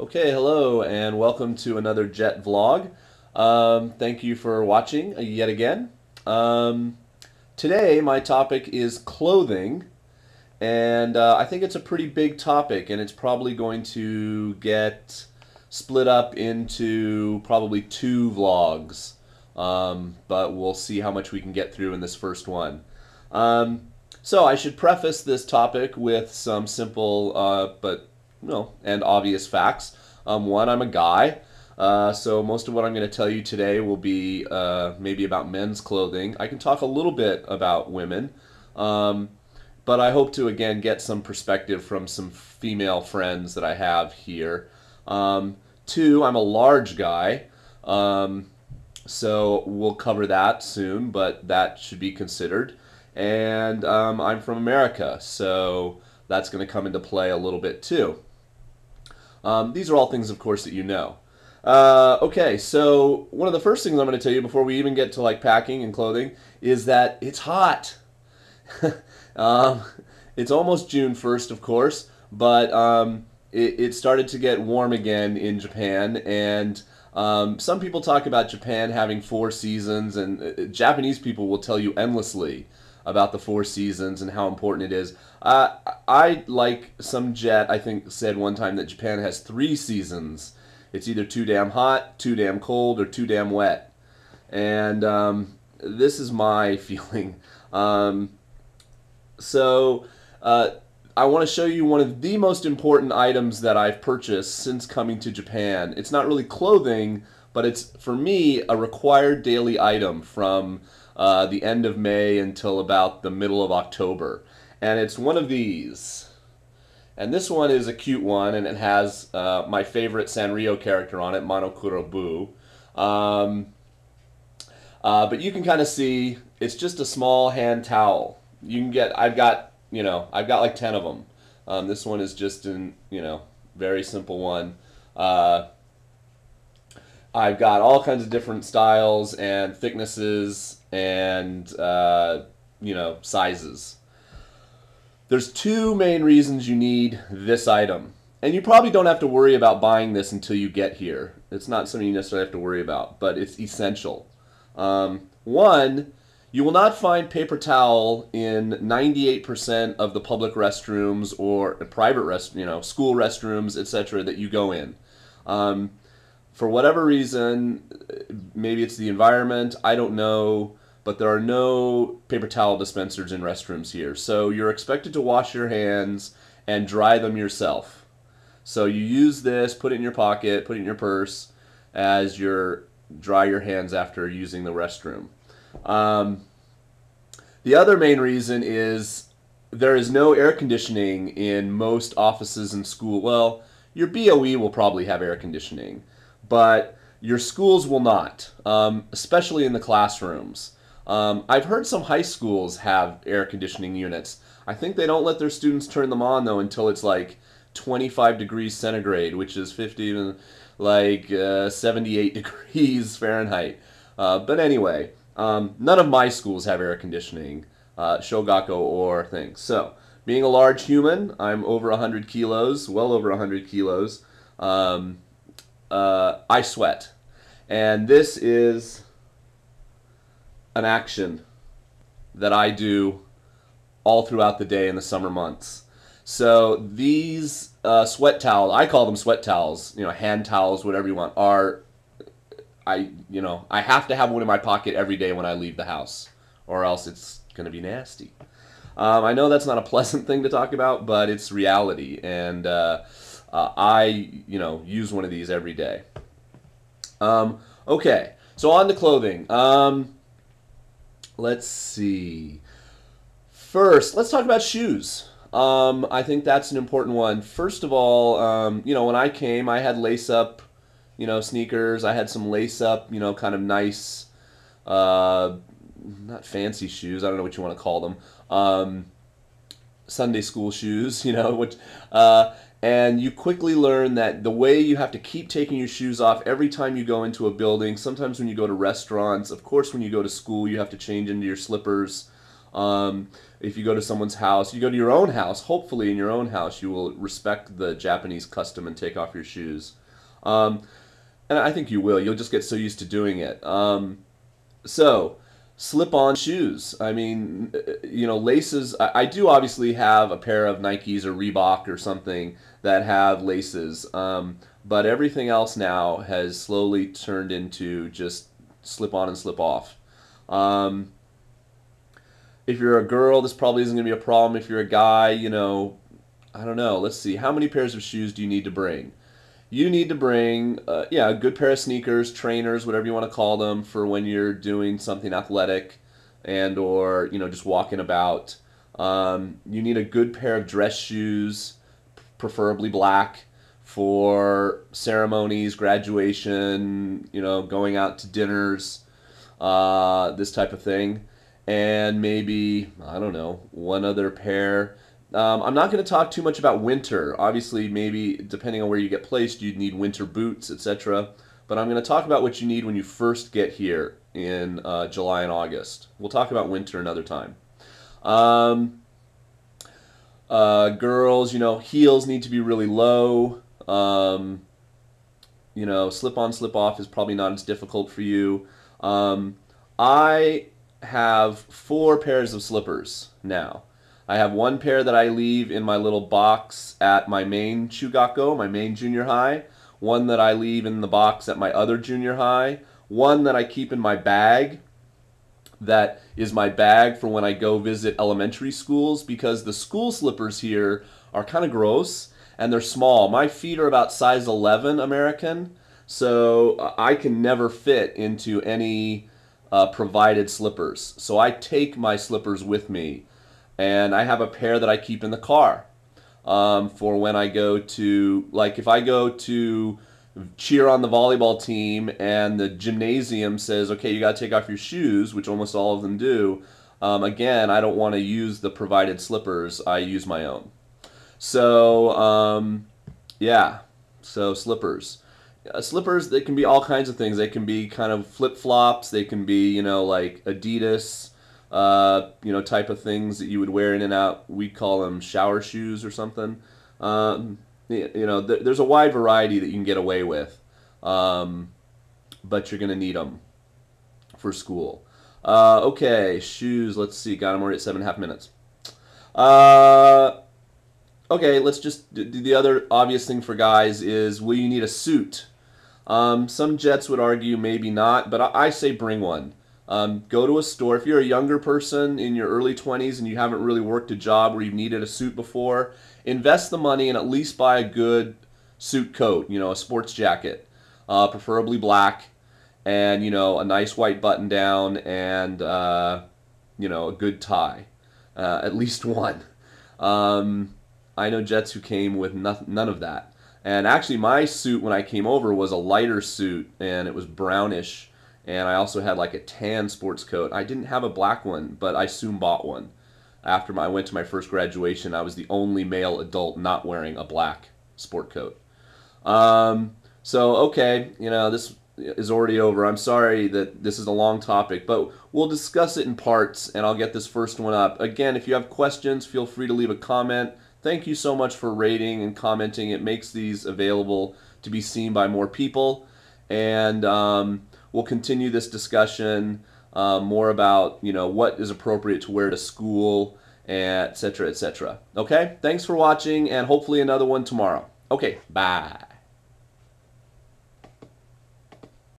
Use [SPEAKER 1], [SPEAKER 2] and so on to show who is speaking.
[SPEAKER 1] Okay, hello, and welcome to another Jet vlog. Thank you for watching yet again. Today, my topic is clothing, and I think it's a pretty big topic, and it's probably going to get split up into probably two vlogs. But we'll see how much we can get through in this first one. Um, so I should preface this topic with some simple but and obvious facts. One, I'm a guy, so most of what I'm going to tell you today will be maybe about men's clothing. I can talk a little bit about women, um, but I hope to again get some perspective from some female friends that I have here. Two, I'm a large guy. So we'll cover that soon, but that should be considered. And I'm from America, so that's going to come into play a little bit too. These are all things, of course, that you know. Okay, so one of the first things I'm going to tell you before we even get to like packing and clothing is that it's hot. um, it's almost June 1st, of course, but it started to get warm again in Japan, and some people talk about Japan having four seasons, and Japanese people will tell you endlessly about the four seasons and how important it is. I like some jet, I think, said one time that Japan has three seasons. It's either too damn hot, too damn cold, or too damn wet. And this is my feeling. So I want to show you one of the most important items that I've purchased since coming to Japan. It's not really clothing, but it's, for me, a required daily item from the end of May until about the middle of October. And it's one of these. And this one is a cute one, and it has my favorite Sanrio character on it, Monokuro Boo. But you can kind of see, it's just a small hand towel. You can get, I've got like 10 of them. This one is just an, very simple one. I've got all kinds of different styles and thicknesses and, sizes. There's two main reasons you need this item. And you probably don't have to worry about buying this until you get here. It's not something you necessarily have to worry about, but it's essential. One, you will not find paper towel in 98% of the public restrooms or private school restrooms, etc. that you go in. For whatever reason, maybe it's the environment, I don't know, but there are no paper towel dispensers in restrooms here. So you're expected to wash your hands and dry them yourself. So you use this, put it in your pocket, put it in your purse as you dry your hands after using the restroom. The other main reason is there is no air conditioning in most offices and school. Well, your BOE will probably have air conditioning, but your schools will not, especially in the classrooms. I've heard some high schools have air conditioning units. I think they don't let their students turn them on, though, until it's like 25 degrees centigrade, which is 78 degrees Fahrenheit. But anyway, none of my schools have air conditioning, Shogaku or things. So, being a large human, I'm over 100 kilos, well over 100 kilos, I sweat. And this is an action that I do all throughout the day in the summer months. So these sweat towels, I call them sweat towels, hand towels, whatever you want, I have to have one in my pocket every day when I leave the house, or else it's going to be nasty. I know that's not a pleasant thing to talk about, but it's reality, and I, use one of these every day. Okay, so on to clothing. Let's see. First, let's talk about shoes. I think that's an important one. First of all, when I came, I had lace-up, sneakers. I had some lace-up, kind of nice, not fancy shoes. I don't know what you want to call them. Sunday school shoes, and you quickly learn that the way you have to keep taking your shoes off every time you go into a building, sometimes when you go to restaurants, of course when you go to school you have to change into your slippers. If you go to someone's house, you go to your own house, hopefully in your own house, you will respect the Japanese custom and take off your shoes. Um, and I think you will. You'll just get so used to doing it. So, slip-on shoes. I mean, laces. I do obviously have a pair of Nikes or Reebok or something that have laces. But everything else now has slowly turned into just slip on and slip off. Um, if you're a girl, this probably isn't going to be a problem. If you're a guy, I don't know. Let's see. How many pairs of shoes do you need to bring? You need to bring, a good pair of sneakers, trainers, whatever you want to call them, for when you're doing something athletic and or, just walking about. You need a good pair of dress shoes, preferably black, for ceremonies, graduation, going out to dinners, this type of thing. And maybe, I don't know, one other pair. I'm not going to talk too much about winter. Obviously, maybe depending on where you get placed, you'd need winter boots, etc. But I'm going to talk about what you need when you first get here in July and August. We'll talk about winter another time. Girls, heels need to be really low. Slip on, slip off is probably not as difficult for you. I have 4 pairs of slippers now. I have 1 pair that I leave in my little box at my main Chugakko, my main junior high. 1 that I leave in the box at my other junior high. 1 that I keep in my bag. That is my bag for when I go visit elementary schools, because the school slippers here are kind of gross and they're small. My feet are about size 11 American, so I can never fit into any provided slippers. So I take my slippers with me, and I have a pair that I keep in the car for when I go to, like if I go to cheer on the volleyball team and the gymnasium says, okay, you got to take off your shoes, which almost all of them do. Again, I don't want to use the provided slippers. I use my own. So, yeah, so slippers. Slippers, they can be all kinds of things. They can be kind of flip-flops. They can be, like Adidas, type of things that you would wear in and out. We call them shower shoes or something. There's a wide variety that you can get away with, but you're going to need them for school. Okay, shoes, let's see, got them already at 7.5 minutes. Okay, let's just do the other obvious thing for guys is, will you need a suit? Some jets would argue maybe not, but I say bring one. Go to a store. If you're a younger person in your early 20s and you haven't really worked a job where you've needed a suit before, invest the money and at least buy a good suit coat, a sports jacket, preferably black, and, a nice white button down and, a good tie, at least one. I know jets who came with none of that. And actually my suit when I came over was a lighter suit, and it was brownish. And I also had like a tan sports coat. I didn't have a black one, but I soon bought one. After I went to my first graduation, I was the only male adult not wearing a black sport coat. Okay, this is already over. I'm sorry that this is a long topic, but we'll discuss it in parts, and I'll get this first one up. Again, if you have questions, feel free to leave a comment. Thank you so much for rating and commenting. It makes these available to be seen by more people. And we'll continue this discussion more about, what is appropriate to wear to school, etc., etc. Okay? Thanks for watching, and hopefully another one tomorrow. Okay, bye.